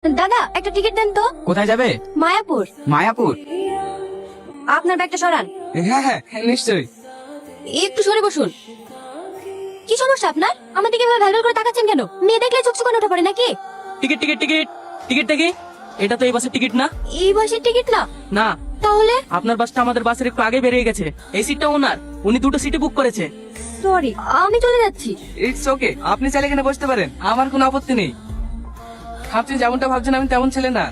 দাদা একটা টিকিট দেন তো। কোথায় যাবে? মায়াপুর। মায়াপুর? আপনার ব্যাগটা সরান। হ্যাঁ হ্যাঁ নিশ্চয়ই। একটু সরে বসুন। কি সমস্যা আপনার? আমার দিকে এভাবে ভ্যালভ্যাল করে তাকাচ্ছেন কেন? মেয়ে দেখলে চোখ চোখানে উঠে পড়ে নাকি? টিকিট টিকিট টিকিট টিকিট দেখি। এটা তো এই বাসের টিকিট না। এই বয়সের টিকিট না? না, তাহলে? আপনার বাসটা আমাদের বাসের একটু আগে বেরিয়ে গেছে। এই সিটটা ওনার, উনি দুটো সিটে বুক করেছে। সরি, আমি চলে যাচ্ছি। ইটস ওকে, আপনি চাইলে এখানে বসতে পারেন, আমার কোনো আপত্তি নেই। আপনি যেমনটা ভাবছেন আমি তেমন ছেলে না।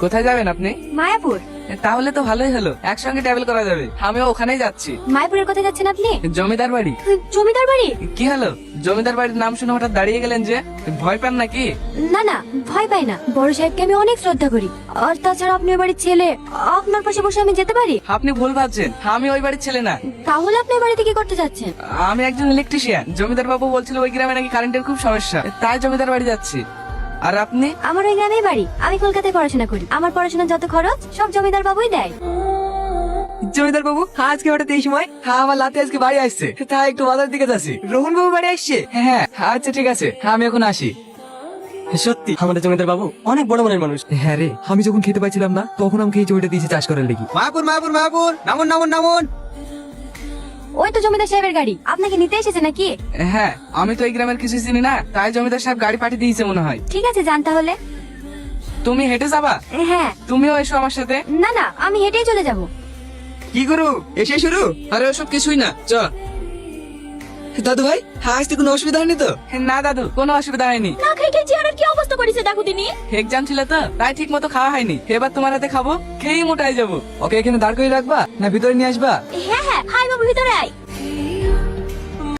কোথায় যাবেন আপনি? মায়াপুর। তাহলে তো ভালোই হলো, একসঙ্গে ট্রাভেল করা যাবে। আমিও ওখানেই যাচ্ছি। মায়াপুরের কোথায় যাচ্ছেন আপনি? জমিদার বাড়ি। জমিদার বাড়ি? কি হলো, জমিদার বাড়ির নাম শুনে হঠাৎ দাঁড়িয়ে গেলেন যে? ভয় পান নাকি? না না, ভয় পাই না। বড় সাহেবকে আমি অনেক শ্রদ্ধা করি। আর তাছাড়া আপনি ওই বাড়ির ছেলে, আপনার পাশে বসে আমি যেতে পারি? আপনি ভুল ভাবছেন, আমি ওই বাড়ির ছেলে না। তাহলে আপনি ওই বাড়িতে কি করতে যাচ্ছেন? আমি একজন ইলেকট্রিশিয়ান। জমিদার বাবু বলছিল ওই গ্রামে নাকি কারেন্টের খুব সমস্যা, তাই জমিদার বাড়ি যাচ্ছি। আর আপনি? আমার ওই গ্রামেই বাড়ি। আমি কলকাতায় পড়াশোনা করি। আমার পড়াশোনার যত খরচ সব জমিদার বাবুই দেয়। জমিদার বাবু আজকে হঠাৎ এই সময়? হ্যাঁ, আমার লাতে আজকে বাড়ি আসছে, তাই একটু বাজার দিকে যাচ্ছি। রোহন বাবু বাড়ি আসছে? হ্যাঁ আচ্ছা ঠিক আছে, আমি এখন আসি। সত্যি আমাদের জমিদার বাবু অনেক বড় মনের মানুষ। হ্যাঁ রে, আমি যখন খেতে পাইছিলাম না তখন আমাকে এই জমিটা দিয়েছে চাষ করার লেগে। মায়াপুর মায়াপুর মায়াপুর, নামুন নামুন নামুন। ওই তো জমিদার সাহেবের গাড়ি। আপনাকে নিতে এসেছে নাকি? হ্যাঁ, আমি তো এই গ্রামের কিছু চিনি না, তাই জমিদার সাহেব গাড়ি পাঠিয়ে দিয়েছে মনে হয়। ঠিক আছে, যান তাহলে। তুমি হেঁটে যাবা? হ্যাঁ। তুমিও এসো আমার সাথে। না না, আমি হেঁটেই চলে যাব। কি করু, এসে শুরু? আরে ওসব কিছুই না, চ। দাদু ভাই, আসতে কোনো অসুবিধা হয়নি তো? না দাদু, কোনো অসুবিধা হয়নি। না খাই খেয়ে চেহারার কি অবস্থা করেছে দেখো তিনি। এক্সাম ছিল তো, তাই ঠিক মতো খাওয়া হয়নি। এবার তোমার হাতে খাবো, খেয়েই মোটাই যাবো। ওকে এখানে দাঁড় করে রাখবা না ভিতরে নিয়ে আসবা? হ্যাঁ হ্যাঁ, হাই বাবু ভিতরে আয়।